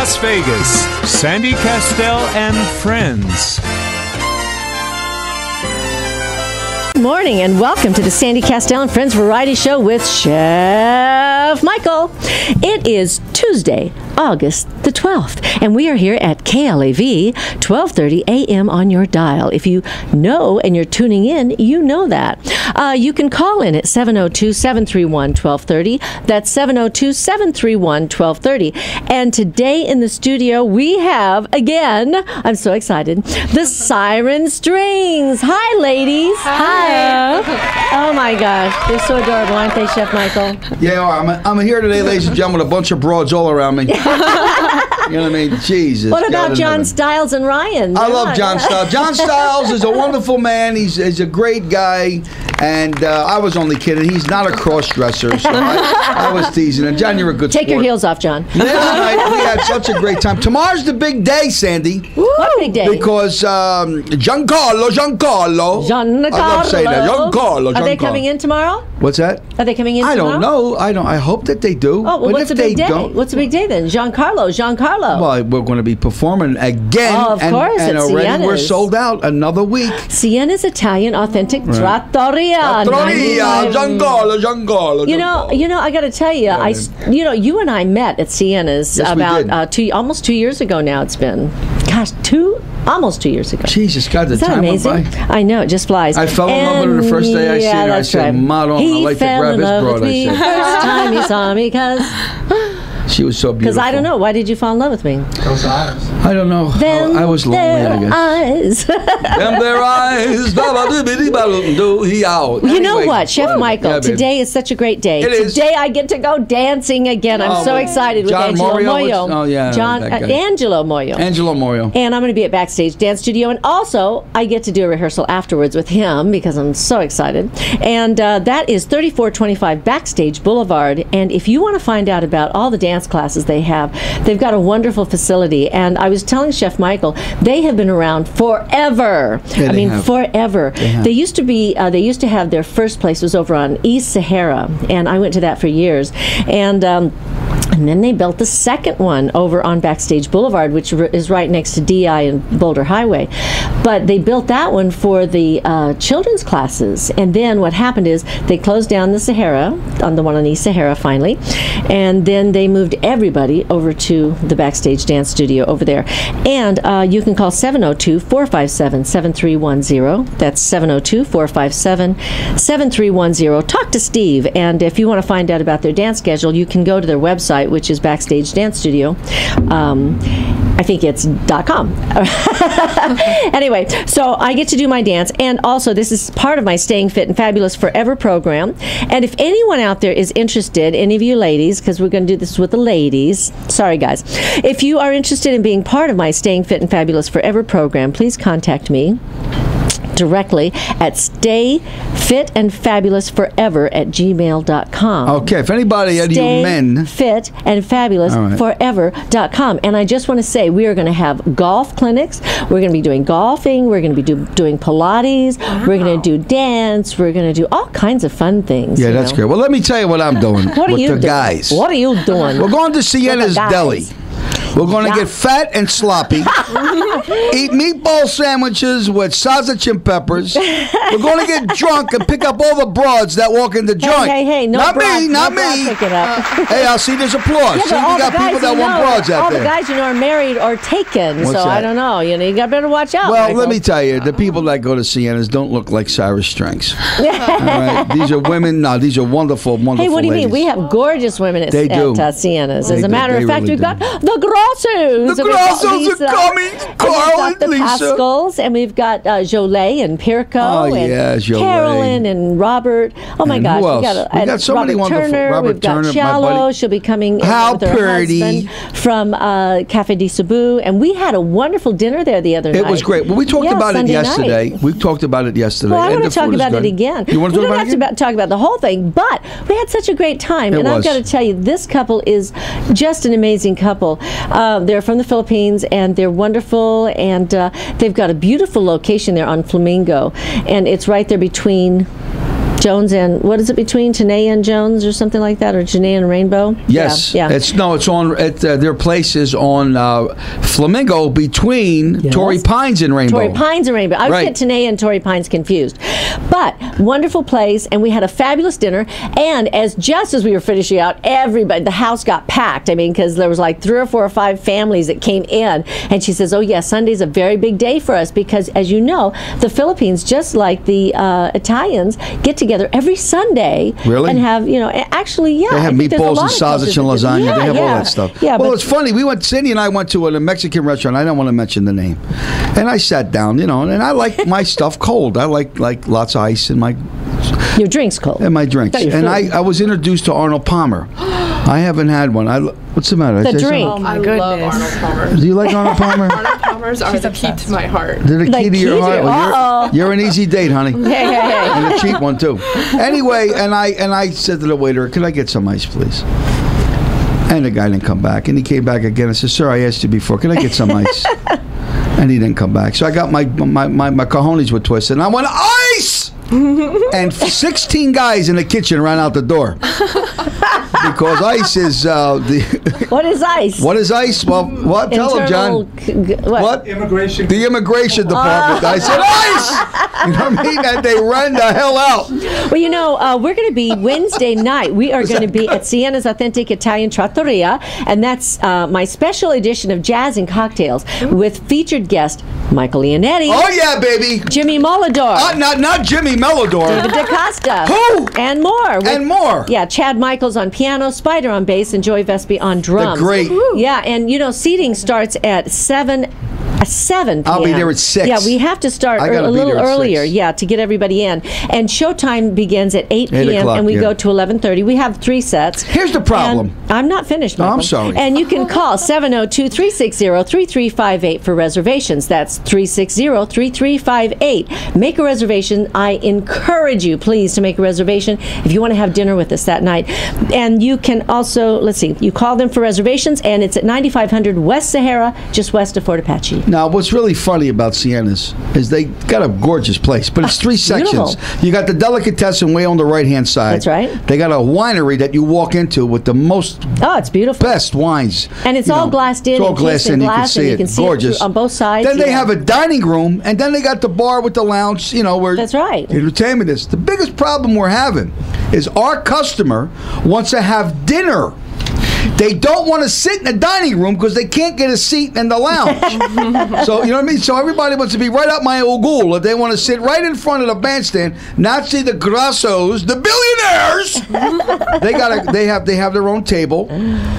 Las Vegas, Sandy Kastel and friends. Good morning and welcome to the Sandy Kastel and Friends Variety Show with Chef Michael. It is Tuesday, August the 12th, and we are here at KLAV, 12:30 a.m. on your dial. If you know and you're tuning in, you know that. You can call in at 702-731-1230. That's 702-731-1230. And today in the studio, we have, again, I'm so excited, the Siren Strings. Hi, ladies. Hi. Oh, my gosh. They're so adorable, aren't they, Chef Michael? Yeah, I'm here today, ladies and gentlemen, with a bunch of broads all around me. You know what I mean? Jesus. What about John Stiles and Ryan? I love John Stiles. John Stiles is a wonderful man. He's a great guy. And I was only kidding. He's not a cross-dresser, so I was teasing him. John, you're a good Take your heels off, John. Last night, we had such a great time. Tomorrow's the big day, Sandy. What big day? Because Giancarlo. Giancarlo. I love saying that. Giancarlo. Are they coming in tomorrow? What's that? Are they coming in tomorrow? I don't know. I hope that they do. Oh, well, what's a big day? What's a big day then? Giancarlo. Well, we're going to be performing again. Oh, of course. And already Sienna's. we're sold out another week. Sienna's Italian authentic trattoria. Giancarlo. You know, I got to tell you, you and I met at Sienna's about almost 2 years ago now. It's been, gosh, almost 2 years ago. Jesus, God, the time went by. I know, it just flies. I fell in love with her the first day I seen her. I said, Madonna, I'd like to grab his broad. I said, first time he saw me, because she was so beautiful. Because I don't know, why did you fall in love with me? Those eyes. I don't know. I was lonely, I guess. Them their eyes. You know what, Chef Michael, today is such a great day. Today I get to go dancing again. I'm so excited with Angelo Moyo. Oh, yeah. Angelo Moyo. Angelo Moyo. And I'm going to be at Backstage Dance Studio. And also, I get to do a rehearsal afterwards with him because I'm so excited. And that is 3425 Backstage Boulevard. And if you want to find out about all the dance classes they have, they've got a wonderful facility. And I was telling Chef Michael, they have been around forever. Yeah, forever. They used to be. They used to have their first place was over on East Sahara, and I went to that for years. And then they built the second one over on Backstage Boulevard, which is right next to DI and Boulder Highway. But they built that one for the children's classes. And then what happened is they closed down the Sahara, on the one on East Sahara finally, and then they moved everybody over to the Backstage Dance Studio over there. And you can call 702-457-7310. That's 702-457-7310. Talk to Steve. And if you want to find out about their dance schedule, you can go to their website, which is Backstage Dance Studio. I think it's .com. Anyway, so I get to do my dance, and also this is part of my Staying Fit and Fabulous Forever program. And if anyone out there is interested, any of you ladies, because we're going to do this with the ladies, sorry guys, if you are interested in being part of my Staying Fit and Fabulous Forever program, please contact me directly at stayfitandfabulousforever@gmail.com. Okay, if anybody of you men, stayfitandfabulousforever.com. And I just want to say, we are going to have golf clinics. We're going to be doing golfing. We're going to be doing Pilates. Wow. We're going to do dance. We're going to do all kinds of fun things. Yeah, that's great. Well, let me tell you what I'm doing what with are you the doing? guys. What are you doing? We're going to Sienna's Deli. We're going to get fat and sloppy, eat meatball sandwiches with sausage and peppers. We're going to get drunk and pick up all the broads that walk in the joint. Hey, not me. Pick it up. Hey, I'll see there's applause. See, we got people that want broads out there. All the guys are married or taken, so I don't know. You got better watch out. Well, Michael. let me tell you, the people that go to Sienna's don't look like Cyrus Strings. All right? These are women. No, these are wonderful ladies. Hey, what do you mean? We have gorgeous women at Sienna's. As a matter of fact, we've got the Grossos. The Grossos are coming. Carl and the Lisa. Pascals, and we've got Jolie and Pirco, and Carolyn and Robert. Oh my gosh, we got so many wonderful. We've got Shallow. She'll be coming with her husband from Cafe di Cebu, and we had a wonderful dinner there the other night. It was great. Well, we talked about it yesterday. We talked about it yesterday. Well, I want to talk about it again. You want to talk about it again? We don't have to talk about the whole thing, but we had such a great time. And I've got to tell you, this couple is just an amazing couple. They're from the Philippines, and they're wonderful, and they've got a beautiful location there on Flamingo, and it's right there between Jones and what is it between Tanae and Jones or something like that, or Janae and Rainbow? Yes. Yeah. It's on their place is on Flamingo between Torrey Pines and Rainbow. Torrey Pines and Rainbow. I always get Tanae and Torrey Pines confused. But wonderful place, and we had a fabulous dinner. And just as we were finishing out, everybody, the house got packed. I mean, because there was like 3 or 4 or 5 families that came in. And she says, "Oh yeah, Sunday's a very big day for us because, as you know, the Philippines, just like the Italians, get together every Sunday and have, actually, they have meatballs and sausage and lasagna. They have all that stuff. Yeah, well, it's funny. Cindy and I went to a Mexican restaurant. I don't want to mention the name. And I sat down, and I like my stuff cold. I like lots of ice in my... Your drink's cold. And my drinks. And I was introduced to Arnold Palmer. I haven't had one. What's the matter? The drink. Oh my goodness. I love Arnold Palmer. Do you like Arnold Palmer? Arnold Palmers are the key to my heart. They're the key to your heart. Well, you're an easy date, honey. Hey. And a cheap one, too. Anyway, and I said to the waiter, "Can I get some ice, please?" And the guy didn't come back. And he came back again and said, "Sir, I asked you before. Can I get some ice?" And he didn't come back. So I got my cojones were twisted. And I went, "Ice!" And 16 guys in the kitchen ran out the door. Because ice is What is ice? What is ice? Well, what? Tell them, John. What? Immigration. The immigration department. I said, "Ice!" You know what I mean? And they ran the hell out. Well, we're going to be Wednesday night. We are going to be at Sienna's Authentic Italian Trattoria, and that's my special edition of Jazz and Cocktails with featured guest Michael Leonetti. Oh yeah, baby. Jimmy Molidor. Not Jimmy Melodor. David DaCosta. Who? And more. And more. Yeah, Chad Michaels on piano, Spider on bass, and Joey Vespi on drums. The great. Yeah, and seating starts at 7 p.m. I'll be there at 6. Yeah, we have to start a little earlier, to get everybody in. And showtime begins at 8 p.m. and we go to 11:30. We have 3 sets. Here's the problem. And I'm not finished, Michael. I'm sorry. And you can call 702-360-3358 for reservations. That's 360-3358. Make a reservation. I encourage you, please, to make a reservation if you want to have dinner with us that night. And you can also, you call them for reservations, and it's at 9500 West Sahara, just west of Fort Apache. Now, what's really funny about Sienna's is they got a gorgeous place, but it's 3 sections. Beautiful. You got the delicatessen way on the right-hand side. That's right. They got a winery that you walk into with the most it's beautiful. best wines. And it's all glassed in. It's all glassed in. You can see it. Gorgeous. On both sides. Then they have a dining room, and then they got the bar with the lounge, where... That's right. Entertainment is. The biggest problem we're having is our customer wants to have dinner. They don't want to sit in the dining room because they can't get a seat in the lounge. So, you know what I mean? So everybody wants to be right up my Ogul. They want to sit right in front of the bandstand, not see the grassos, the billionaires. they have their own table,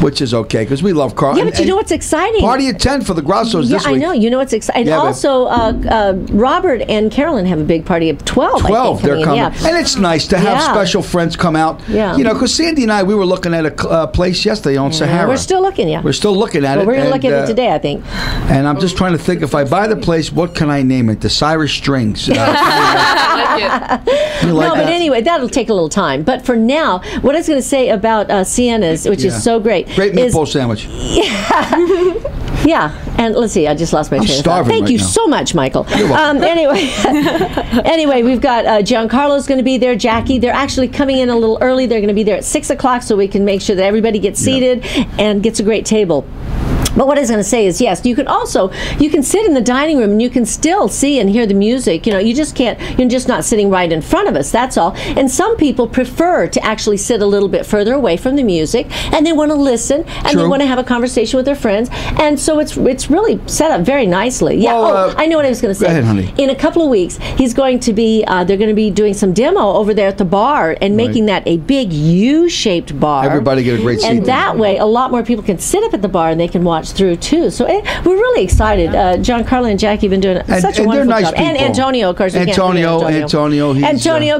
which is okay because we love Carl. Yeah, but you know what's exciting? Party at 10 for the grassos this week. Yeah, I know. You know what's exciting? Yeah, also, Robert and Carolyn have a big party of 12. 12, they're coming. Yeah. And it's nice to have special friends come out. Yeah. Because Sandy and I, we were looking at a place yesterday on Sahara. We're still looking, We're still looking at it. We're going to look at it today, I think. And I'm just trying to think, if I buy the place, what can I name it? The Cyrus Strings. I like it. You like that? But anyway, that'll take a little time. But for now, what I was going to say about Sienna's, which is so great. Great meatball sandwich. Yeah, and let's see, I just lost my train of thought. Thank you so much, Michael. Anyway, we've got Giancarlo's going to be there, Jackie. They're actually coming in a little early. They're going to be there at 6 o'clock so we can make sure that everybody gets seated and gets a great table. But what I was going to say is, yes, you can sit in the dining room and you can still see and hear the music. You just can't, you're just not sitting right in front of us, that's all. And some people prefer to actually sit a little bit further away from the music, and they want to listen, and they want to have a conversation with their friends. And so it's really set up very nicely. Yeah. Well, I know what I was going to say. Go ahead, honey. In a couple of weeks, he's going to be, they're going to be doing some demo over there at the bar and making that a big U-shaped bar. Everybody get a great seat. And that way, a lot more people can sit up at the bar and they can watch through too. So we're really excited. Giancarlo and Jackie have been doing such a wonderful job. And Antonio, of course. Antonio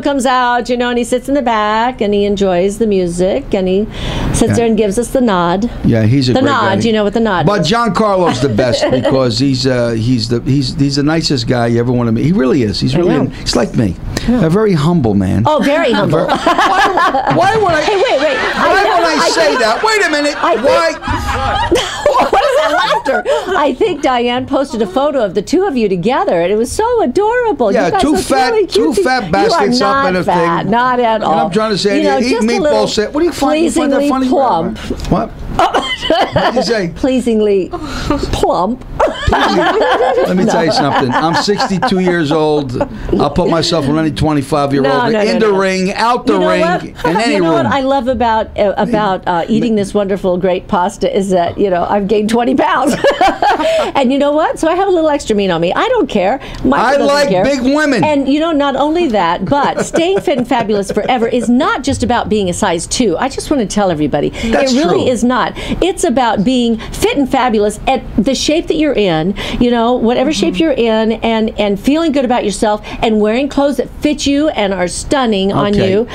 comes out, and he sits in the back and he enjoys the music and he sits there and gives us the nod. Yeah, he's a great guy. You know what the nod But is. Giancarlo's the best because he's the nicest guy you ever want to meet. He really is. He's really he's like me, a very humble man. Oh, very humble. Why would I? Hey, wait. Why would I say that? Wait a minute. Why? What is that after, I think Diane posted a photo of the two of you together, and it was so adorable. Yeah, you guys two look fat, really cute. two fat baskets you are up in a fat, thing. Not at all. And I'm trying to say, eat just a meatball little set. What do you find? You find that pleasingly funny? plump. What? What did you say? Pleasingly plump. Let me tell you something. I'm 62 years old. I'll put myself on any 25-year-old in the ring, out the ring, in any room. You know what I love about eating this wonderful, great pasta is that, I've gained 20 pounds. And you know what? So I have a little extra meat on me. I don't care. I like big women. And, not only that, but staying fit and fabulous forever is not just about being a size 2. I just want to tell everybody. That's it really true. is not. It's about being fit and fabulous at the shape that you're in, whatever shape you're in, and feeling good about yourself and wearing clothes that fit you and are stunning on you,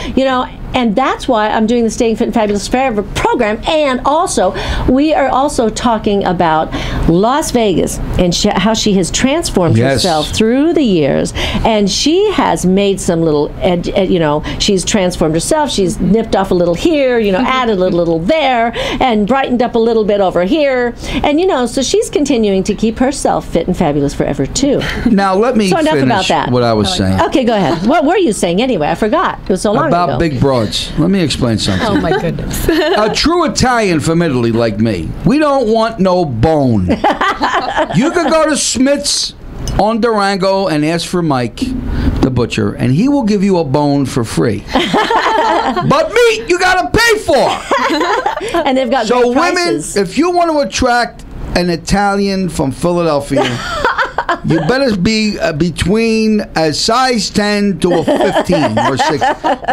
and that's why I'm doing the Staying Fit and Fabulous Forever program. And also, we are also talking about Las Vegas and how she has transformed herself through the years. And she has made some little, she's transformed herself. She's nipped off a little here, added a little there, and brightened up a little bit over here. And, so she's continuing to keep herself fit and fabulous forever, too. Now, let me enough finish about that. what I was saying. Okay, go ahead. What were you saying anyway? I forgot. It was so long ago. About big broads. Let me explain something. Oh my goodness. A true Italian from Italy like me, we don't want no bone. You could go to Smith's on Durango and ask for Mike, the butcher, and he will give you a bone for free. But meat, you got to pay for. And they've got so great prices. Women, if you want to attract an Italian from Philadelphia, you better be between a size 10 to a 15 or 6.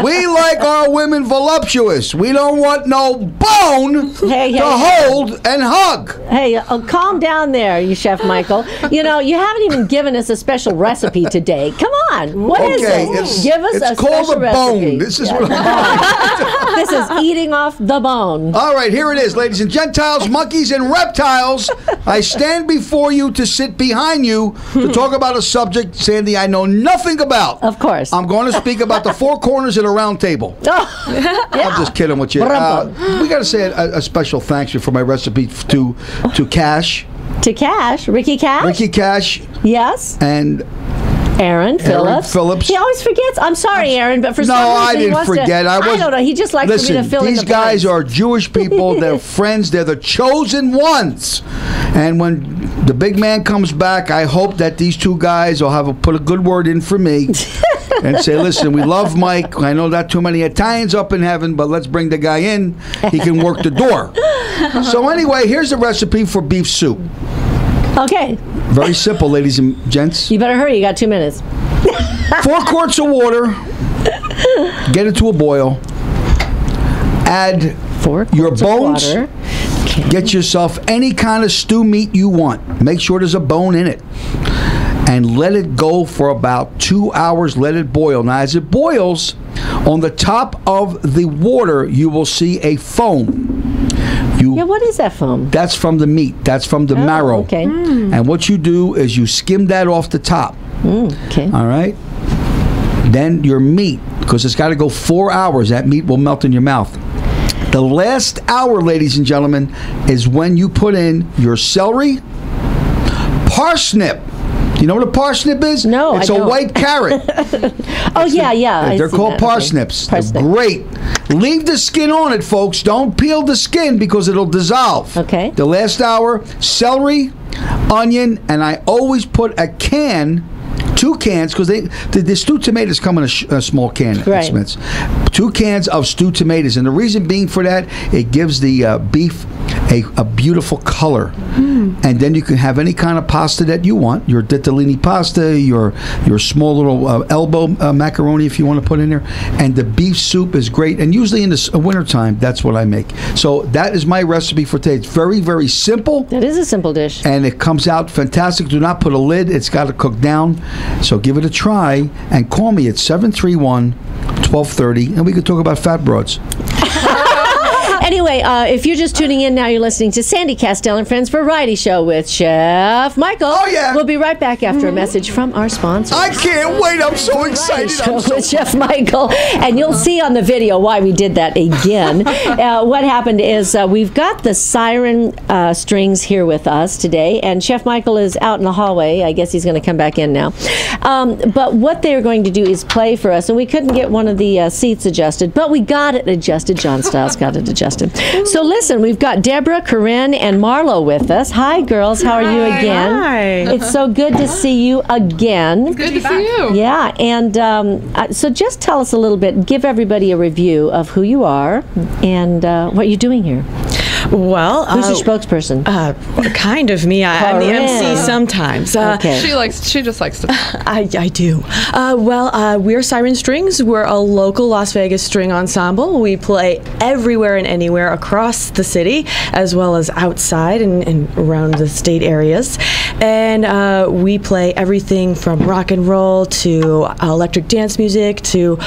We like our women voluptuous. We don't want no bone to hold and hug. Hey, calm down there, you Chef Michael. You haven't even given us a special recipe today. Come on. What is it? Give us a special recipe. It's called a bone. This is what I'm This is eating off the bone. All right, here it is, ladies and Gentiles, monkeys and reptiles. I stand before you to sit behind you to talk about a subject, Sandy, I know nothing about. Of course. I'm going to speak about the four corners of the round table. I'm just kidding with you. We got to say a special thanks you for my recipe to Cash. To Cash? Ricky Cash? Ricky Cash. Yes. And Aaron Phillips. He always forgets. I'm sorry, Aaron, but for some reason I didn't forget. I don't know. He just likes for me to fill in the these guys are Jewish people. They're friends. They're the chosen ones. And when the big man comes back, I hope that these two guys will put a good word in for me and say, listen, we love Mike. I know not too many Italians up in heaven, but let's bring the guy in. He can work the door. So anyway, here's the recipe for beef soup. Okay. Very simple, ladies and gents. You better hurry. You got 2 minutes. 4 quarts of water. Get it to a boil. Add 4 quarts your bones. Of water. Okay. Get yourself any kind of stew meat you want. Make sure there's a bone in it. And let it go for about 2 hours. Let it boil. Now, as it boils, on the top of the water, you will see a foam. What is that foam? That's from the meat. That's from the marrow. Okay. And what you do is you skim that off the top. Okay. All right? Then your meat, because it's got to go 4 hours, that meat will melt in your mouth. The last hour, ladies and gentlemen, is when you put in your celery, parsnip. You know what a parsnip is? No, it's I don't. A white carrot. Yeah. They're called parsnips. They're great. Leave the skin on it, folks. Don't peel the skin because it'll dissolve. Okay. The last hour, celery, onion, and I always put a can, 2 cans, because the stewed tomatoes come in a small can at Smith's. 2 cans of stewed tomatoes, and the reason being for that, it gives the beef a beautiful color. And then you can have any kind of pasta that you want. Your ditalini pasta, your small little elbow macaroni if you want to put in there. And the beef soup is great. And usually in the wintertime, that's what I make. So that is my recipe for today. It's very, very simple. That is a simple dish. And it comes out fantastic. Do not put a lid. It's got to cook down. So give it a try and call me at 731-1230 and we can talk about fat broads. Anyway, if you're just tuning in now, you're listening to Sandy Kastel and Friends Variety Show with Chef Michael. Oh, yeah. We'll be right back after a message from our sponsor. I can't wait. I'm so excited. Show with Chef Michael, and you'll see on the video why we did that again. What happened is we've got the siren strings here with us today, and Chef Michael is out in the hallway. I guess he's going to come back in now. But what they're going to do is play for us, and we couldn't get one of the seats adjusted, but we got it adjusted. John Stiles got it adjusted. So listen, we've got Deborah, Corinne, and Marlo with us. Hi, girls. How are you again? Hi. It's so good to see you again. Good to see you. Yeah, and so just tell us a little bit, give everybody a review of who you are and what you're doing here. Well, Who's your spokesperson? kind of me. I'm the Corinne. MC sometimes. Okay. She just likes to talk. I do. We're Siren Strings. We're a local Las Vegas string ensemble. We play everywhere and anywhere across the city, as well as outside and around the state areas. And we play everything from rock and roll to electric dance music to,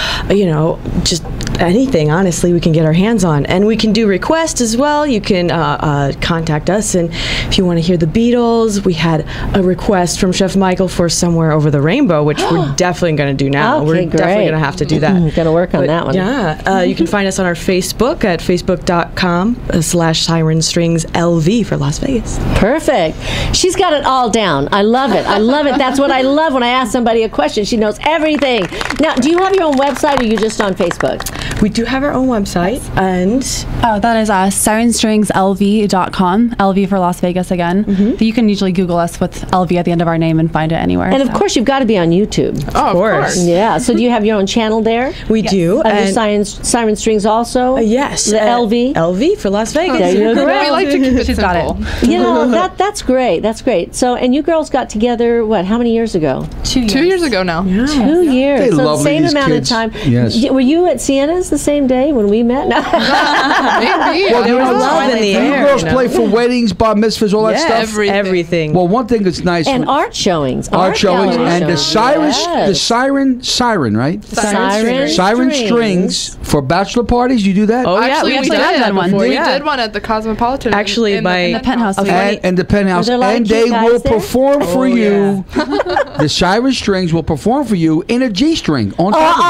just anything, honestly, we can get our hands on. And we can do requests as well. You can contact us, and if you want to hear the Beatles, we had a request from Chef Michael for Somewhere Over the Rainbow, which we're definitely going to do now. Okay, we're great. definitely going to have to do that. Going to work on that one. Yeah, you can find us on our Facebook at facebook.com/SirenStringsLV for Las Vegas. Perfect. She's got it all down. I love it. I love it. That's what I love when I ask somebody a question. She knows everything. Now, do you have your own website, or are you just on Facebook? We do have our own website, and that is SirenStringsLV.com. LV for Las Vegas again. But you can usually Google us with LV at the end of our name and find it anywhere. And of course, you've got to be on YouTube. Oh, of course. Yeah. So do you have your own channel there? we do. Under Siren Strings also? Yes, The LV? LV for Las Vegas. There you go. We like to keep it She's got simple. You know, that's great. That's great. So, and you girls got together, what, how many years ago? 2 years. 2 years ago now. 2 years. They So the lovely, same these amount kids. of time. Yes. Were you at Sienna's the same day when we met? No. Maybe. Well, There was you know, love in the you air. girls play for weddings, bar mitzvahs, all that Yes, stuff. everything. Well, one thing that's nice. And art showings. art showings gallery and the showings. siren, right? Siren Siren strings for bachelor parties. You do that? Oh, yeah, Actually, we we actually did have done one. We Yeah. did one at the Cosmopolitan. Actually, in the penthouse. and the penthouse, Are there a lot of and cute they guys will there? perform for you. The siren strings will perform for you in a G string on top of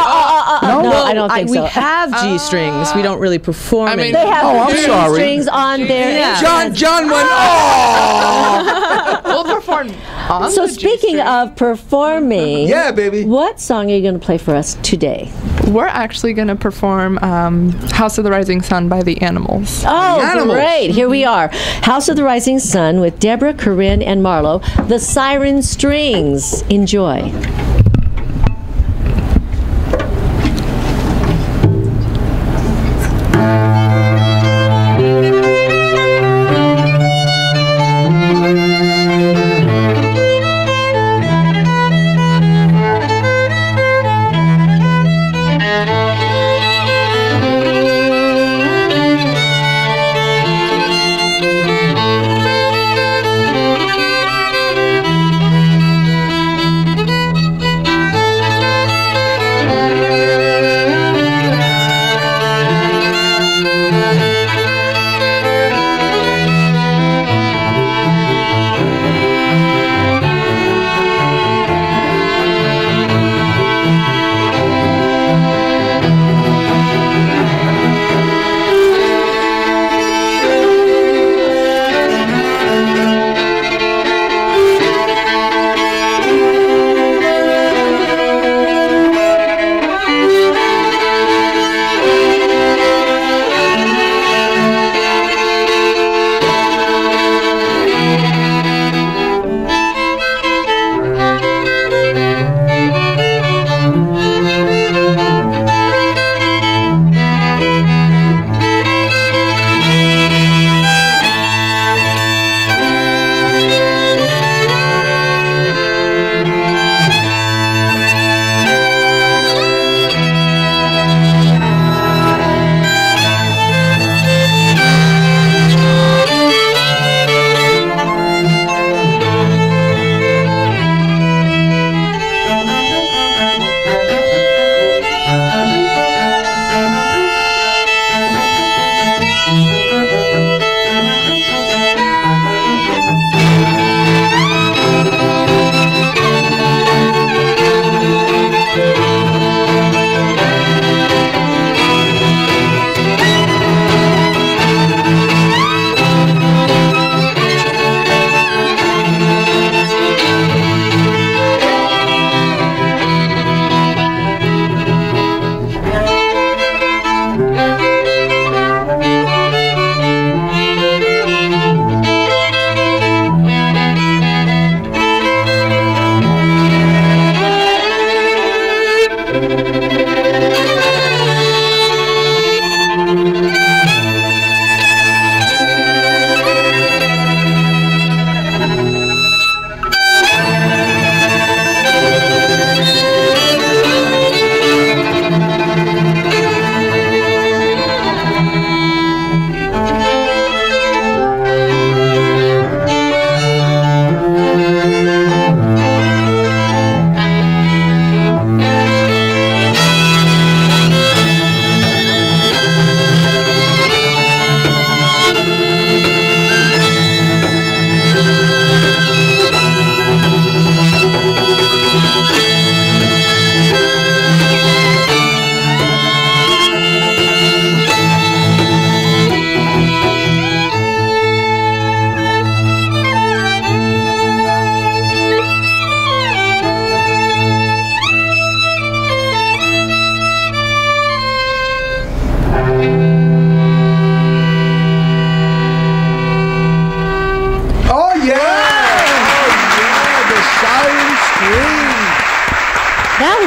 it. No, Well, I don't think we so. have G strings. We don't really perform. I mean, in They have Oh, I'm G sorry. strings on their. Yeah. John went. Oh, We'll perform on So the speaking G-string. of performing, yeah, baby. what song are you going to play for us today? We're actually going to perform House of the Rising Sun by the Animals. Oh, Animals. great. Here we are. House of the Rising Sun with Deborah, Corinne, and Marlo. The Siren Strings. Enjoy.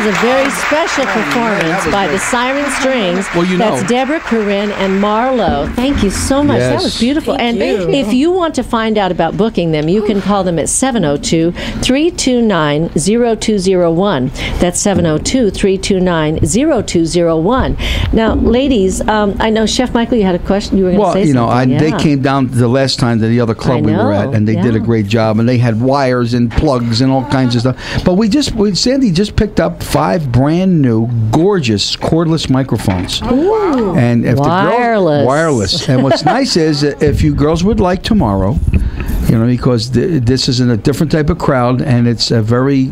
a very special performance was by great. the Siren Strings. Well, you know. That's Deborah, Corinne, and Marlo. Thank you so much. That Yes. was beautiful. Thank you. If you want to find out about booking them, you can call them at 702-329-0201. That's 702-329-0201. Now, ladies, I know Chef Michael, you had a question. You were going to Well, say you know, something. they came down the last time to the other club we were at, know, and they did a yeah. great job, and they had wires and plugs and all kinds of stuff. But Sandy just picked up 5 brand new, gorgeous cordless microphones. Wow. And if Wireless. wireless. And what's nice is if you girls would like tomorrow, you know, because this is in a different type of crowd, and it's a very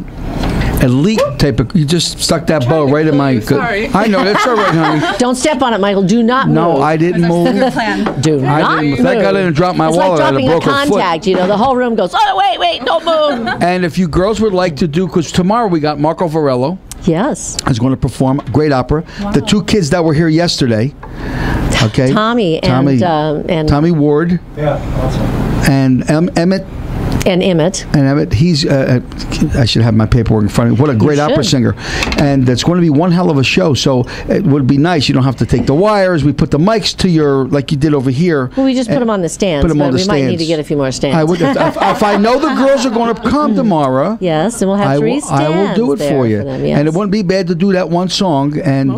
elite type of. You just stuck that bow right in my. Sorry. I know that's all right, honey. Don't step on it, Michael. Do not move. No, I didn't move. Plan. Do not I didn't. move. Thank God I didn't drop my It's wallet. like I'd have dropping a broke her foot. contact. You know, the whole room goes, oh, wait, don't move. And if you girls would like to do, because tomorrow we got Marco Varello Yes. is going to perform great opera. The 2 kids that were here yesterday, okay, Tommy and Tommy Ward, and Emmett. And Emmett. And Emmett, he's, I should have my paperwork in front of me. What a great opera should. singer. And it's going to be one hell of a show. So it would be nice. You don't have to take the wires. We put the mics to your, like you did over here. Well, we just put them on the stands. Put 'em on but the we might need stands. to get a few more stands. I would, if I know the girls are going to come tomorrow. Yes, and we'll have 3 stands. I will do it there for you. them, yes. And it wouldn't be bad to do that one song, and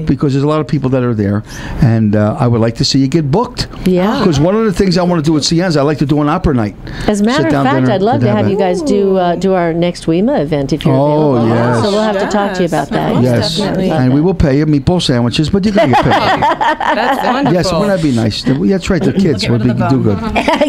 because there's a lot of people that are there. And I would like to see you get booked. Yeah. Because one of the things I want to do at Cienza, I like to do an opera night. As a matter Sit of down fact, dinner I'd love to have it. you guys do our next WEMA event if you're Oh, available. yes. So we'll have to talk to you about that. Yes, Definitely. and we will pay you meatball sandwiches, but you're going to get paid. That's wonderful. Yes, wouldn't that be nice? That's right, the kids get would rid be of the do good.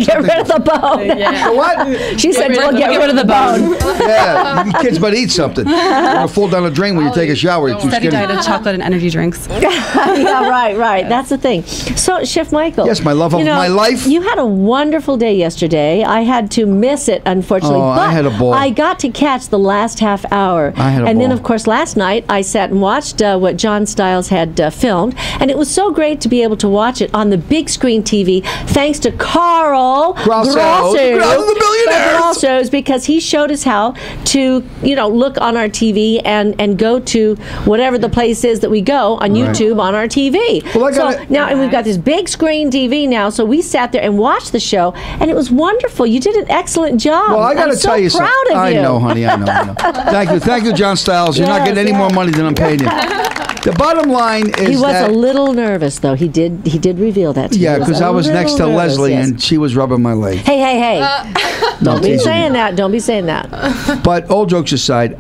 Get rid of the bone. The what? She said, "We'll get rid of the bone." Yeah, you kids better eat something. You're going to fall down the drain when you take a shower. You're too Steady skinny. diet of chocolate and energy drinks. Yeah, right. That's the thing. So, Chef Michael. Yes, my love of my life. You had a wonderful day yesterday. I had to miss it, unfortunately. Oh, but I had a ball. I got to catch the last half hour. I had a And then, ball. of course, last night I sat and watched what John Stiles had filmed. And it was so great to be able to watch it on the big screen TV, thanks to Carl Grosso, the billionaires. Grossos, because he showed us how to, look on our TV and go to whatever the place is that we go on YouTube on our TV. Well, And we've got this big screen TV now, so we sat there and watched the show, and it was wonderful. You did an excellent job. Well, I got to I'm so tell you proud something. of you. I know, honey. I know. Thank you, John Stiles. You're not Yes, getting any more money than I'm paying you. The bottom line is He was that a little nervous, though. He did reveal that to you. yeah, He because a I was little next to nervous, Leslie yes. and she was rubbing my leg. Hey. Don't be teasing saying you. that. Don't be saying that. But all jokes aside,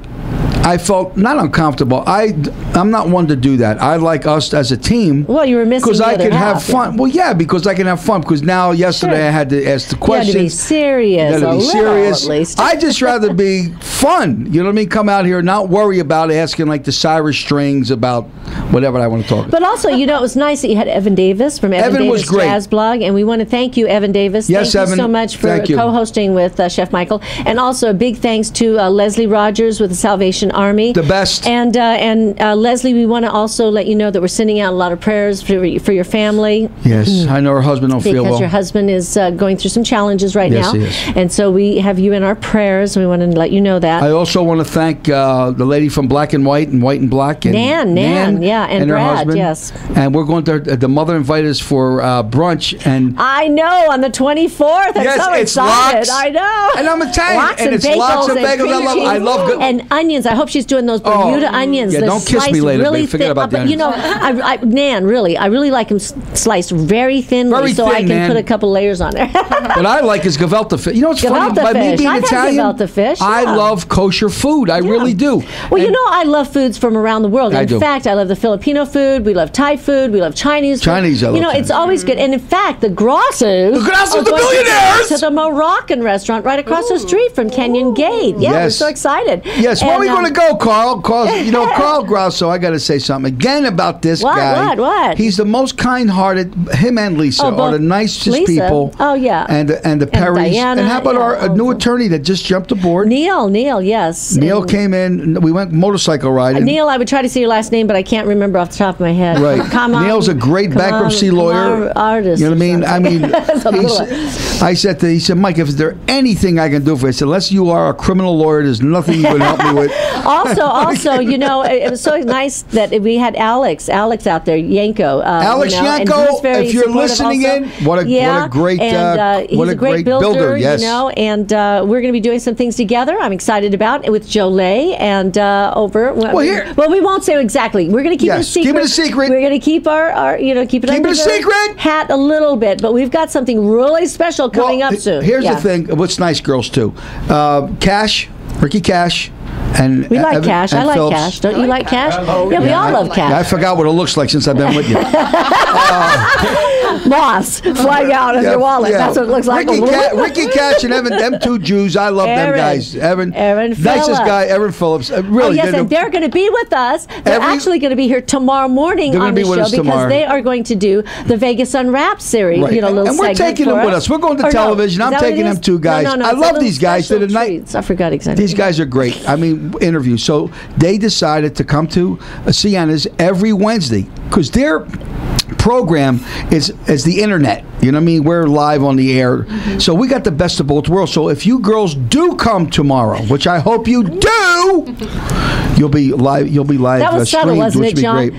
I felt not uncomfortable. I'm not one to do that. I like us as a team. Well, you were missing because the I other could have half, fun. yeah. Well, yeah, because I can have fun. Because now, yesterday, Sure. I had to ask the You had questions. to be serious. You gotta a be little, serious. at least. I just rather be fun. You know what I mean? Come out here, not worry about asking like the Cyrus Strings about whatever I want to talk about. But also, it was nice that you had Evan Davis from Evan Evan was Davis great. Jazz Blog, and we want to thank you, Evan Davis. Yes, thank Evan. you so much for Thank you. co-hosting with Chef Michael, and also a big thanks to Leslie Rogers with the Salvation Army, The best. And Leslie, we want to also let you know that we're sending out a lot of prayers for your family. Yes, I know her husband don't feel Because well. your husband is going through some challenges right Yes, now, he is. and so we have you in our prayers. We want to let you know that. I also want to thank the lady from Black and White and White and Black. And Nan, yeah, and her Brad, husband. yes. And we're going to, the mother invited us for brunch. And I know, on the 24th. I'm Yes, so it's excited. lox. I know. And I'm Italian, Lox and it's lox and bagels. cream cheese I love good. and onions. I hope she's doing those Bermuda onions. yeah, They're don't kiss me sliced later, really babe. Forget thin. about the But Nan, really, I really like them sliced very thinly, Very so I thin, can Nan. put a couple layers on there. What I like is Gevelta fish. You know what's funny? Gevelta By me fish. being I've had Italian, Gevelta fish, I yeah. love kosher food. I really do. Well, And I love foods from around the world. I In do. fact, I love the Filipino food. We love Thai food. We love Chinese food. Chinese, I love it's Chinese. always good. And in fact, the Grossos. The Grossos, are the going billionaires! To the Moroccan restaurant right across the street from Kenyon Gate. Yeah, we're Yes. so excited. Yes, where are we And, going to go, Carl? Carl Grosso, I got to say something again about this What, guy. what? He's the most kind-hearted. Him and Lisa Oh, are both the nicest Lisa? people. Oh, yeah. And the Perrys. Diana, And how about yeah, our new attorney that just jumped aboard? Neil, yes. Neil And came in. We went motorcycle riding. Neil, I would try to say your last name, but I can't remember off the top of my head. Right. Come on. Neil's a great bankruptcy lawyer. Artist. You know what I mean? or I mean, something. I said he said, Mike, if there anything I can do for you, I said, unless you are a criminal lawyer, there's nothing you can help me with. Also, you know, it was so nice that we had Alex out there, Yanko. Alex you know, and Yanko, he's very if you're supportive listening also. in, what a great, and, he's what a great builder. Yes. You know, and we're going to be doing some things together. I'm excited about it with Jolay and over. Well, we won't say exactly. We're going to keep it a secret. Keep it a secret. We're going to keep our keep it under a secret. Hat a little bit, but we've got something really special coming up soon. Here's the thing. What's nice, girls too. Cash, Ricky Cash. And we like Evan, Cash. I like Phillips. Cash. Don't you like Cash? Yeah, we all love Cash. I forgot what it looks like since I've been with you. Moss flying out of your wallet. Yeah. That's what it looks like. Ricky Cash and Evan, them two Jews. I love them guys. Evan Phillips. Nicest guy, Evan Phillips. Really. Oh, yes, and they're going to be with us. They're actually going to be here tomorrow morning on the show because they are going to do the Vegas Unwrapped series. Right. You know, little and we're taking them with us. We're going to television. I'm taking them two guys. No, I love these guys. They're nice. I forgot exactly. These guys are great. I mean, interviews. So they decided to come to Sienna's every Wednesday because their program is the internet. You know what I mean? We're live on the air. Mm-hmm. So we got the best of both worlds. So if you girls do come tomorrow, which I hope you do, you'll be live. That was subtle, wasn't it, John?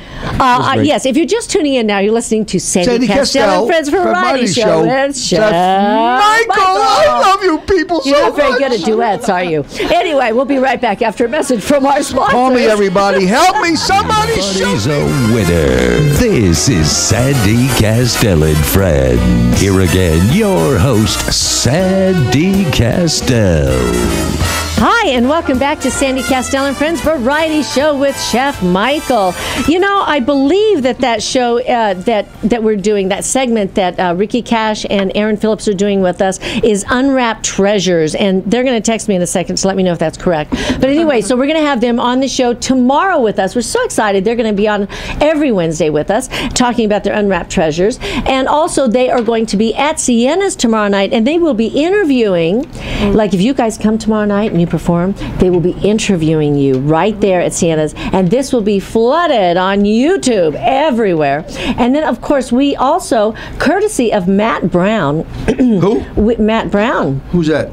Yes. If you're just tuning in now, you're listening to Sandy Kastel and Friends Variety Show with Chef Michael. I love you people so much. You're not very good at duets, are you? Anyway, we'll be right back after a message from our sponsors. Call me, everybody. Help me. Somebody. Everybody's a winner. This is Sandy Kastel and Friends. Here again, your host, Sandy Kastel. Hi, and welcome back to Sandy Kastel and Friends Variety Show with Chef Michael. You know, I believe that show that we're doing, that segment that Ricky Cash and Aaron Phillips are doing with us is Unwrapped Treasures, and they're going to text me in a second to let me know if that's correct. But anyway, so we're going to have them on the show tomorrow with us. We're so excited. They're going to be on every Wednesday with us talking about their Unwrapped Treasures. And also, they are going to be at Sienna's tomorrow night, and they will be interviewing, like if you guys come tomorrow night and you perform, they will be interviewing you right there at Sienna's, and this will be flooded on YouTube everywhere. And then, of course, we also, courtesy of Matt Brown. Who? Matt Brown. Who's that?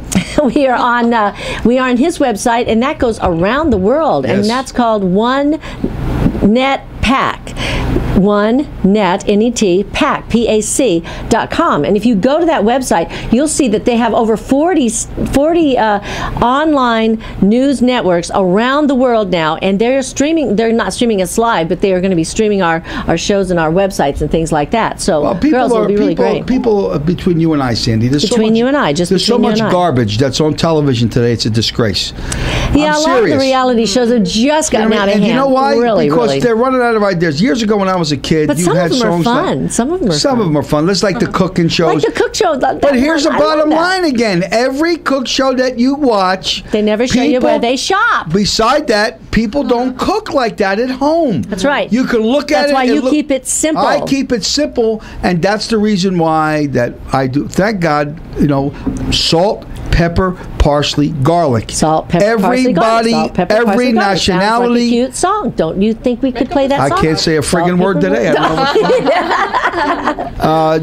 We are on his website, and that goes around the world, and that's called One Net Pack. One Net, N-E-T, Pack, P-A-C.com. And if you go to that website, you'll see that they have over 40 online news networks around the world now, and they're not streaming us live, but they are going to be streaming our shows and our websites and things like that. So girls will be really great. People between you and I, Sandy, there's so much garbage that's on television today. It's a disgrace. Yeah, a lot of the reality shows have just gotten out of hand. And you know why? Really, because they're running out of ideas. Years ago when I was a kid, but some of them are fun. Some of them are fun. Let's like the cooking shows. Like the cook show. But here's the bottom line again. Every cook show that you watch, they never show you where they shop. Beside that, people don't cook like that at home. That's right. You can look at it. That's why you keep it simple. I keep it simple, and that's the reason why that I do. Thank God, salt, pepper, parsley, garlic. Salt, pepper, parsley, garlic. Salt, pepper, every parsley, nationality. Sounds like a cute song. Don't you think we could play that song? I can't say a friggin' word today.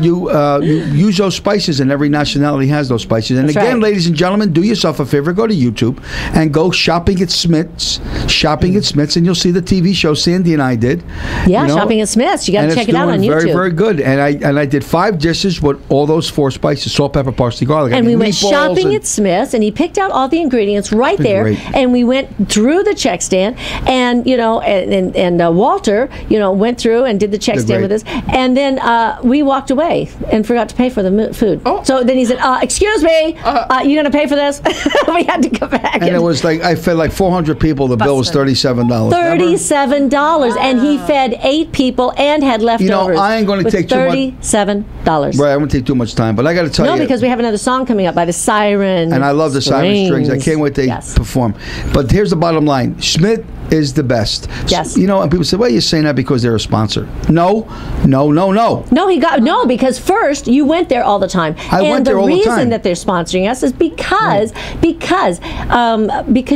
You use those spices, and every nationality has those spices. And again, ladies and gentlemen, do yourself a favor. Go to YouTube and go shopping at Smith's. Shopping at Smith's, and you'll see the TV show Sandy and I did. Yeah, Shopping at Smith's. You got to check it out on YouTube. Very, very good. And I did 5 dishes with all those 4 spices: salt, pepper, parsley, garlic. And we went shopping at Smith's, and he picked out all the ingredients right there. Great. And we went through the check stand, and Walter, went through and did the check stand with us. And then we walked away and forgot to pay for the food. Oh. So then he said, "Excuse me, you going to pay for this?" We had to go back. And it was like I fed like 400 people. The bill was $37. $37, and he fed 8 people and had leftovers. I ain't going to take $37. Right, I won't take too much time, but I got to tell you. No, because we have another song coming up by the Siren. And I love the Siren Strings. I can't wait to perform. But here's the bottom line: Schmidt is the best. Yes. And people say, well, you're saying that because they're a sponsor. sponsor. No, no, no, no. No, because first you went there all the time. I went there all the And the time. reason that they're sponsoring us is because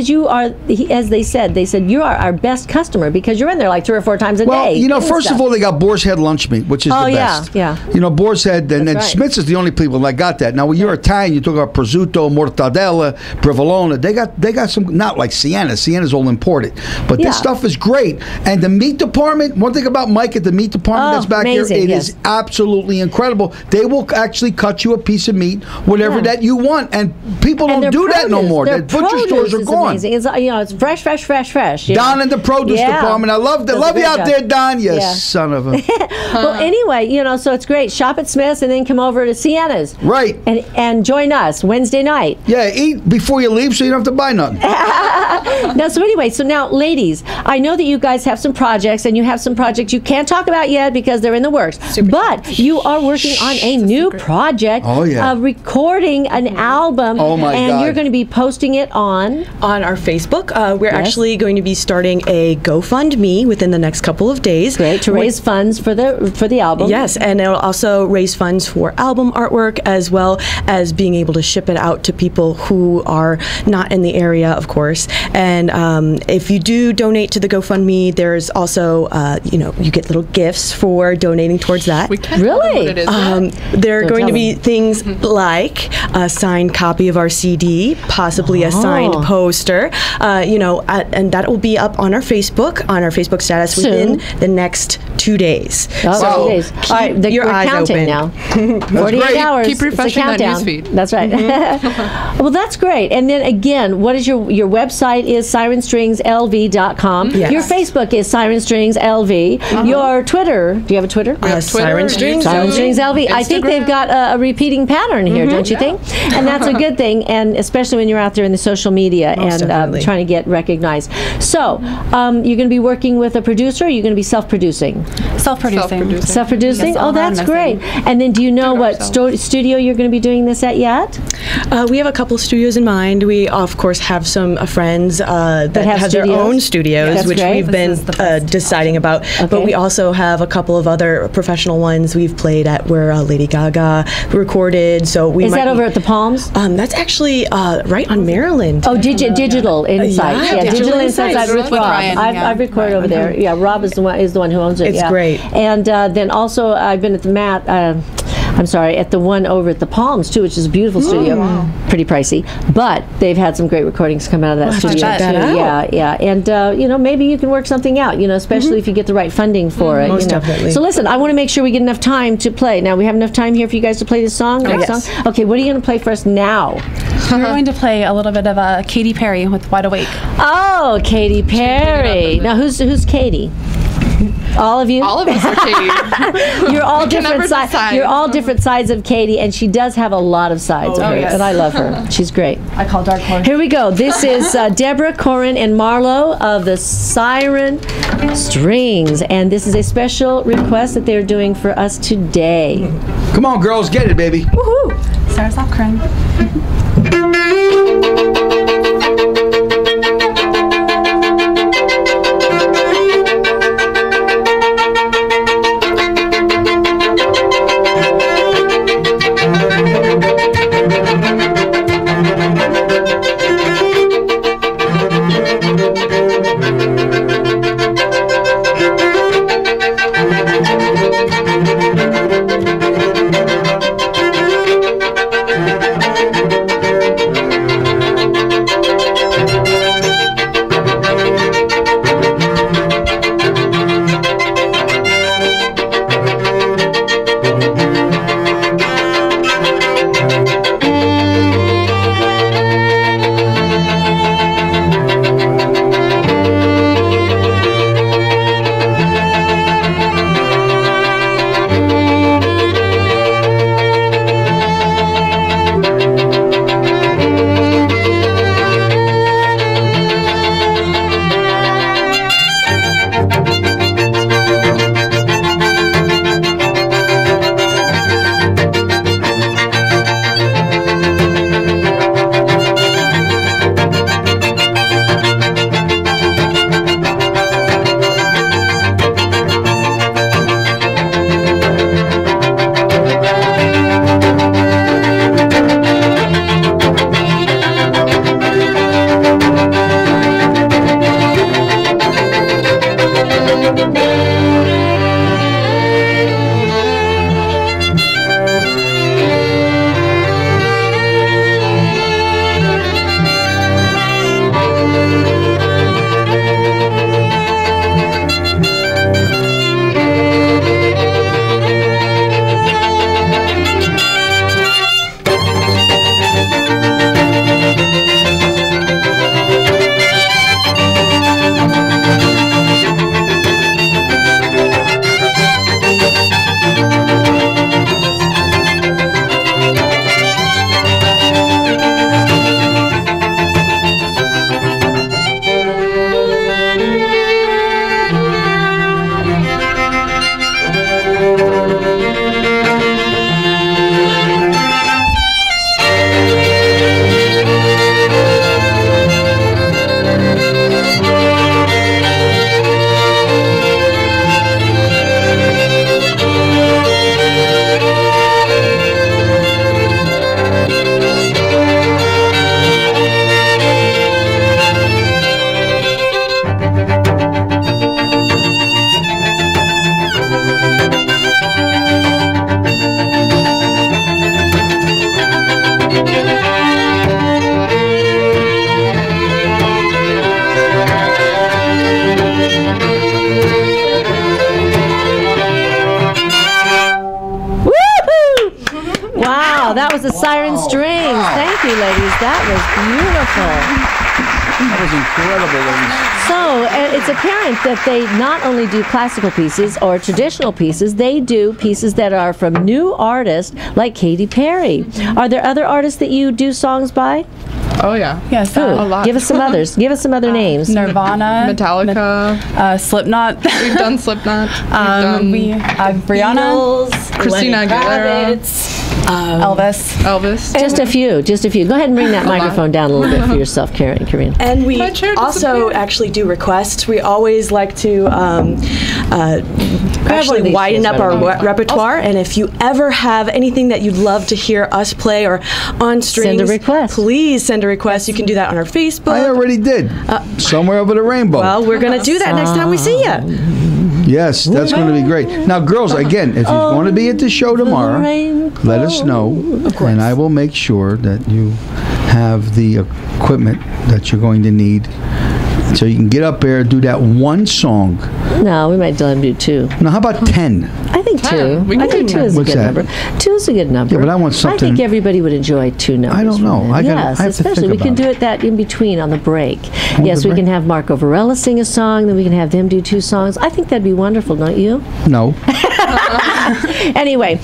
you are, as they said you are our best customer because you're in there like 3 or 4 times a day. Well, you know, doing first stuff. of all, they got Boar's Head lunch meat, which is the best. yeah. You know, Boar's Head, and That's right. Smith's is the only people that got that. Now, when you're Italian, you talk about prosciutto, mortadella, provolone. They got some, not like Sienna. Sienna's all imported, but Yeah. this stuff is great. And the meat department. One thing about Mike at the meat department that's back amazing, here, it yes. is absolutely incredible. They will actually cut you a piece of meat, whatever Yeah. that you want, and people And don't do their that no produce- more. their The butcher stores produce are is gone. amazing. It's it's fresh. Down in the produce Yeah. department. I love Does a you great out job. there, Don. You Yeah. son of a. Well, anyway, so it's great. Shop at Smith's and then come over to Sienna's. Right. And join us Wednesday night. Yeah, eat before you leave so you don't have to buy nothing. Now, ladies, I know that you guys have some projects and you have some projects you can't talk about yet because they're in the works. But you are working on a new project. Oh, yeah. Recording an album. Oh, my and God. you're going to be posting it on our Facebook. We're Yes. actually going to be starting a GoFundMe within the next couple of days. Great, to raise funds for the album. Yes, and it'll also raise funds for album artwork as well as being able to ship it out to people who are not in the area, of course. And if you do donate to the GoFundMe, there's also, you get little gifts for donating towards that. We can't Really? tell them what it is yet. There are Don't going tell to be things like a signed copy of our CD, possibly a signed poster, and that will be up on our Facebook status Soon. within the next 2 days. Oh, So, 2 days. All right, your we're eyes counting open. now. 48 great. hours. Keep it's a refreshing that countdown. newsfeed. That's right. Well, that's great. And then again, what is your website is sirenstringslv.com. Yes. Your Facebook is sirenstringslv. Your Twitter, do you have a Twitter? We have Twitter, Siren Strings. YouTube, Siren Strings LV. I think they've Instagram. got a repeating pattern here, don't you think? And that's a good thing, and especially when you're out there in the social media Most and definitely. trying to get recognized. So, you're going to be working with a producer, or you're going to be self-producing? Self-producing. Self-producing? Yes, Oh, all that's around great. mixing. And then do you know Do it what ourselves. studio you're going to be doing this at yet? We have a couple studios in mind. We, of course, have some friends that have have their studios? own studios, That's which great. we've This been is the best deciding about. Okay. But we also have a couple of other professional ones we've played at where Lady Gaga recorded. So we Is might that be- over at the Palms? That's actually right on Maryland. Oh, digital insights. Yeah, Digital Digital insights. Insights. I've with With Rob. Ryan, yeah. I've recorded over there. Yeah, Rob is the one who owns it. It's yeah. great. And then also I've been at the at the one over at the Palms too, which is a beautiful studio. Pretty pricey, but they've had some great recordings come out of that have to studio check too. that out. Yeah. And maybe you can work something out. Especially if you get the right funding for it. Most definitely. So listen, I want to make sure we get enough time to play. Now we have enough time here for you guys to play this song. Next yes. song. Okay, what are you going to play for us now? We're going to play a little bit of Katy Perry with Wide Awake. Oh, Katy Perry. Now, who's Katy? All of you? All of us are Katie. You're all can different never sides. decide. You're all different sides of Katie, and she does have a lot of sides of her, yes. and I love her. She's great. I call Dark Horse. Here we go. This is Deborah, Corin, and Marlo of the Siren Strings, and this is a special request that they're doing for us today. Come on, girls, get it, baby. Woohoo! Start us off, Corinne. Thank the Siren Strings. Thank you, ladies. That was beautiful. That was incredible, ladies. So it's apparent that they not only do classical pieces or traditional pieces, they do pieces that are from new artists like Katy Perry. Are there other artists that you do songs by? Oh yeah. Yes, Who? a lot. Give us some others. Give us some other names. Nirvana, Metallica. Slipknot. We've done Slipknot. we Brianna, Christina Aguilera. Elvis. Just a few. Go ahead and bring that microphone down a little bit for yourself, Karine. And we My chair also disappeared. actually do requests. We always like to actually these widen things, up our whatever. repertoire. And if you ever have anything that you'd love to hear us play or on strings, Send a request. Please send a request. You can do that on our Facebook. I already did. Somewhere over the rainbow. Well, we're going to do that next time we see you. Yes, that's going to be great. Now, girls, again, if you're going to be at the show tomorrow, let us know, and I will make sure that you have the equipment that you're going to need so you can get up there and do that one song. No, we might let them do two. Now, how about 10? I think 2. 10. We I can think do 2 is a What's good that? number. 2 is a good number. Yeah, but I want I something- think everybody would enjoy 2 numbers. I don't know. from I that. gotta- Yes, I have to think especially we can about do it. it that in between on the break. On Yes, the we can break. have Marco Varela sing a song, then we can have them do 2 songs. I think that'd be wonderful, don't you? No. Anyway,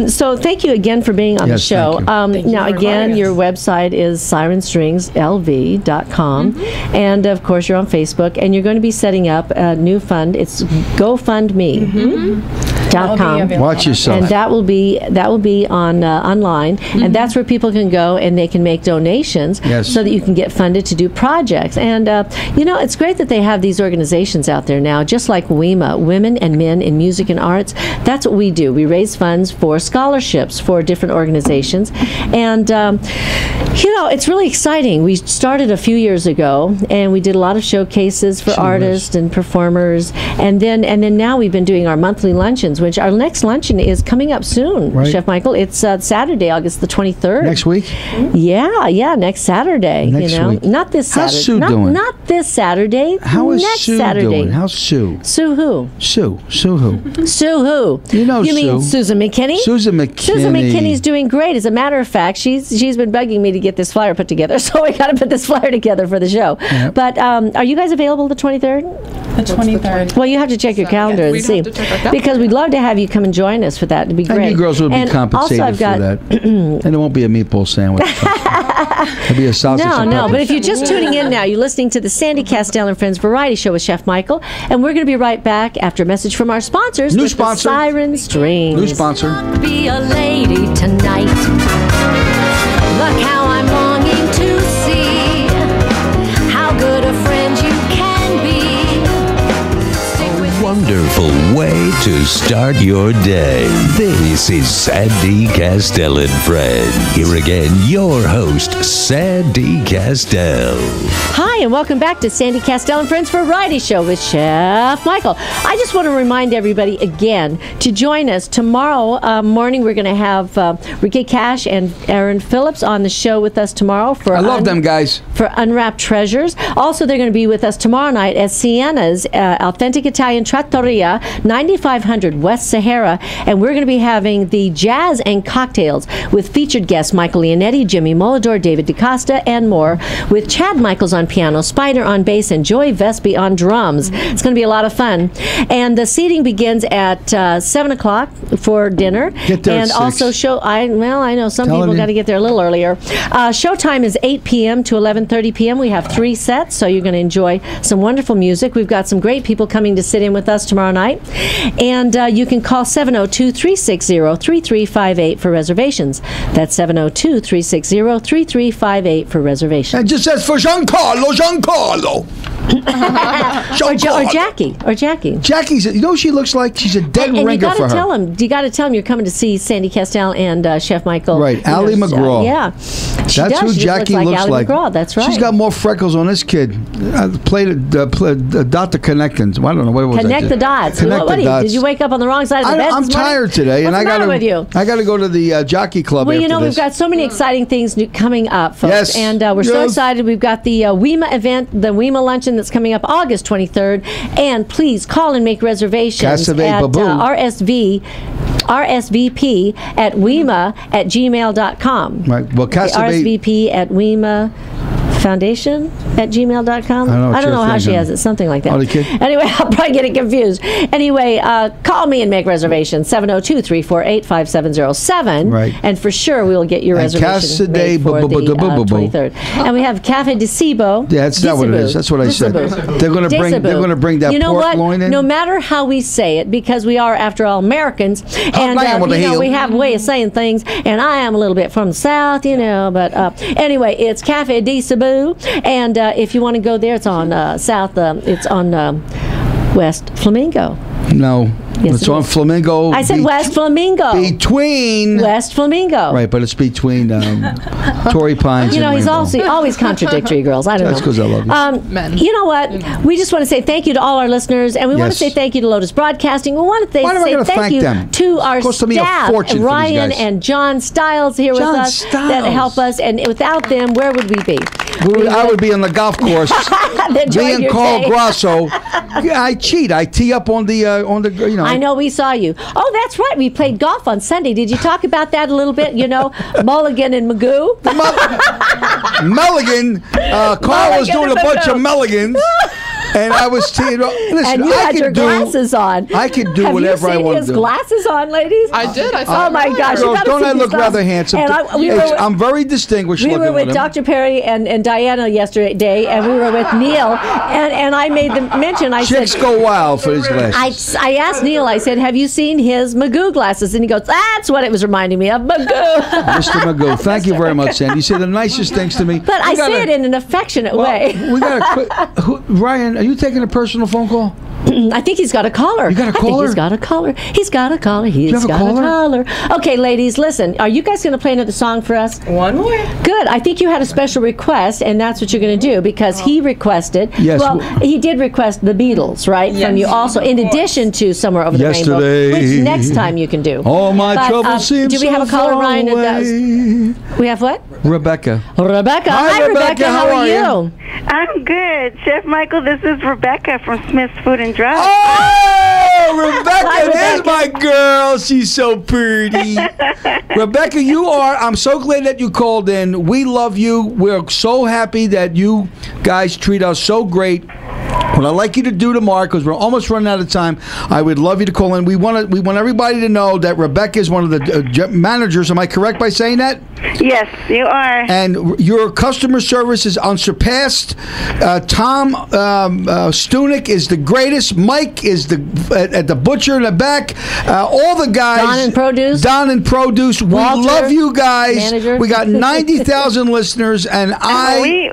so thank you again for being on the Yes, show. thank Now, again, your website is sirenstringslv.com. And, of course, you're on Facebook. And you're going to be setting up a new fund. It's GoFundMe.com. Watch yourself. And that will be on online, and that's where people can go and they can make donations, Yes. so that you can get funded to do projects. And it's great that they have these organizations out there now, just like WEMA, Women and Men in Music and Arts. That's what we do. We raise funds for scholarships for different organizations, and it's really exciting. We started a few years ago, and we did a lot of showcases for artists and performers, and then now we've been doing our monthly luncheons, which our next luncheon is coming up soon, Right. Chef Michael. It's Saturday, August the 23rd. Next week? Yeah, next Saturday. Next week. Not this Saturday. How's Sue doing? Not this Saturday. How is next Sue Saturday. doing? How's Sue? Sue who? Sue who? Sue who? You know You mean Sue. Susan McKinney? Susan McKinney. Susan McKinney's doing great. As a matter of fact, she's been bugging me to get this flyer put together, so we got to put this flyer together for the show. Yep. But are you guys available the 23rd? The 23rd. Well, you have to check your calendar and We'd see, have to check our calendar. because we'd love to have you come and join us for that. It'd be great. And you girls will be And compensated also I've got, for that. And it won't be a meatball sandwich. It'll be a sausage and No, peppers. but if you're just tuning in now, you're listening to the Sandy Kastel and Friends Variety Show with Chef Michael, and we're going to be right back after a message from our sponsors. New with sponsor. The Siren Strings. New sponsor. Be a lady tonight. Look how I'm longing to see how good a friend you can be. Stick with Wonderful way to start your day. This is Sandy Kastel and Friends. Here again, your host, Sandy Kastel. Hi, and welcome back to Sandy Kastel and Friends Variety Show with Chef Michael. I just want to remind everybody again to join us tomorrow morning. We're going to have Ricky Cash and Aaron Phillips on the show with us tomorrow for I love them guys. for Unwrapped Treasures. Also, they're going to be with us tomorrow night at Sienna's Authentic Italian Trattoria, 9500 West Sahara, and we're going to be having the Jazz and Cocktails with featured guests Michael Leonetti, Jimmy Molador, David DaCosta, and more, with Chad Michaels on piano, Spider on bass, and Joy Vespi on drums. It's going to be a lot of fun. And the seating begins at 7 o'clock for dinner. Get there at and 6. also I know some Telling people you. got to get there a little earlier. Showtime is 8 p.m. to 11:30 p.m. We have 3 sets, so you're going to enjoy some wonderful music. We've got some great people coming to sit in with us tomorrow night. And you can call 702-360-3358 for reservations. That's 702-360-3358 for reservations. And just says for Giancarlo. Or Jackie. Jackie's, you know what she looks like? She's a dead And you ringer got for to her. tell him. You got to tell him you're coming to see Sandy Kastel and Chef Michael. Right, You know, Ally McGraw. yeah, she That's does. who She Jackie looks looks like. Ally McGraw. That's right. She's got more freckles on this kid. Played Dr. Connectons. I don't know what was that. Connect the dots. Connect what the dots. Did you wake up on the wrong side of the bed? I'm this morning? tired today, and What's I the got matter with you? I got to go to the jockey club. Well, after you know, this. we've got so many exciting things coming up, folks. Yes. And we're so Yes. excited. We've got the WEMA event, the WEMA luncheon that's coming up August 23rd. And please call and make reservations at RSVP at WEMA@gmail.com. Right. Well, RSVP at WEMA Foundation at gmail.com. I don't know how she has it, something like that. Anyway, I'll probably get it confused. Anyway, call me and make reservations, 702-348-5707. Right. And for sure, we will get your reservation made for the 23rd. And we have Cafe de Cibo. Yeah, that's not what it is. That's what I said. They're going to bring that pork loin in. No matter how we say it, because we are, after all, Americans, and we have a way of saying things, and I am a little bit from the South, but anyway, it's Cafe de Cibo. And if you want to go there, it's on it's on West Flamingo. No. Yes, it's on Flamingo. I said West Flamingo. Between West Flamingo. Right, but it's between Torrey Pines and he's Rainbow. always contradictory, girls. I don't know. That's because I love you. Men. You know what? We just want to say thank you to all our listeners, and we want to say thank you to Lotus Broadcasting. We want to say thank you to our staff, Ryan and John Stiles here with us that help us, and without them, where would we be? I would be on the golf course. Me and Carl Grasso. Yeah, I cheat. I tee up on the I know, we saw you. Oh, that's right. We played golf on Sunday. Did you talk about that a little bit? Mulligan and Magoo. Mulligan. Carl was doing a bunch of mulligans. And I was teeing up. Listen, and you had your glasses on. I could do whatever I want to do. Have you seen his glasses on, ladies? I did. I saw. Oh my gosh! Girls, don't I look rather handsome? I'm very distinguished. We were with Dr. Perry and Diana yesterday, and we were with Neil, and I made the mention. I Chicks said, go wild for his glasses. I asked Neil. I said, "Have you seen his Magoo glasses?" And he goes, "That's what it was reminding me of, Magoo." Mr. Magoo, thank you very much, Sandy. You say the nicest things to me. But I say it in an affectionate way. We got Ryan. Are you taking a personal phone call? I think he's got a caller. You got a caller? I think he's got a caller. He's got a caller. He's got a caller. Okay, ladies, listen. Are you guys going to play another song for us? One more. Good. I think you had a special request, and that's what you're going to do because he requested. Yes. Well, he did request the Beatles, right? Yes. From you also, in addition to Somewhere Over the Rainbow, which next time you can do. All my trouble seems do we have a caller, Ryan? We have what? Rebecca. Hi, Rebecca. How are you? I'm good. Chef Michael, this is Rebecca from Smith's Food and Drug. Oh, Rebecca, there's my girl. She's so pretty. Rebecca, I'm so glad that you called in. We love you. We're so happy that you guys treat us so great. What I'd like you to do tomorrow, because we're almost running out of time, I would love you to call in. We want everybody to know that Rebecca is one of the managers. Am I correct by saying that? Yes, you are. And your customer service is unsurpassed. Tom Stunek is the greatest. Mike is at the butcher in the back. All the guys. Don and Produce. Walter, we love you guys. Manager. We got 90,000 listeners, and we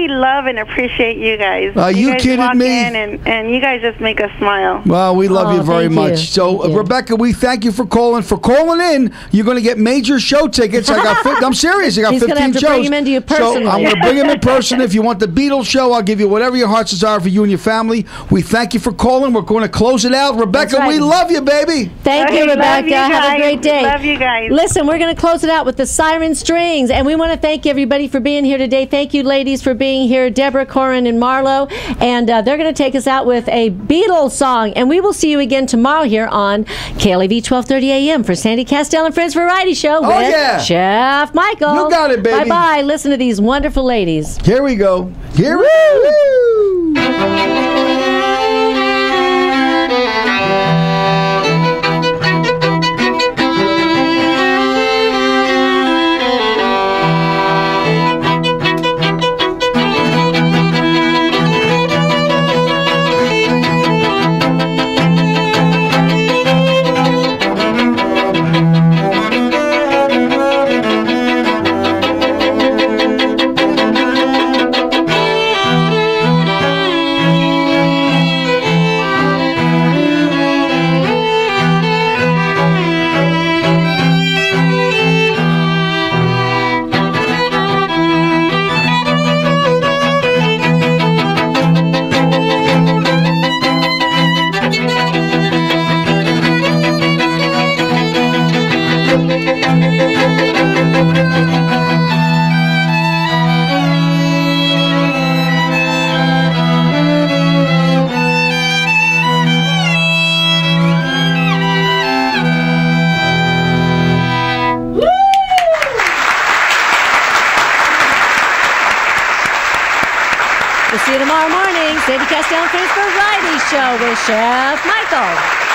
love and appreciate you guys. You guys kidding walk me? In and you guys just make us smile. Well, we love you very much. You. So, Rebecca, we thank you for calling. For calling in, you're going to get major show tickets. I'm serious. I got He's 15 have to shows. Bring him into you personally. So I'm going to bring him in person. If you want the Beatles show, I'll give you whatever your heart's desire for you and your family. We thank you for calling. We're going to close it out. Rebecca, we love you, baby. Thank you, Rebecca. Have a great day. Love you guys. Listen, we're going to close it out with the Siren Strings, and we want to thank everybody for being here today. Thank you, ladies, for being here. Deborah, Corin, and Marlo, and they're going to take us out with a Beatles song, and we will see you again tomorrow here on KLAV 1230 AM for Sandy Kastel and Friends Variety Show with Chef Michael. You got it, baby. Bye-bye. Listen to these wonderful ladies. Here we go. Here we go. We'll see you tomorrow morning. Sandy Kastel and Friends Variety Show with Chef Michael.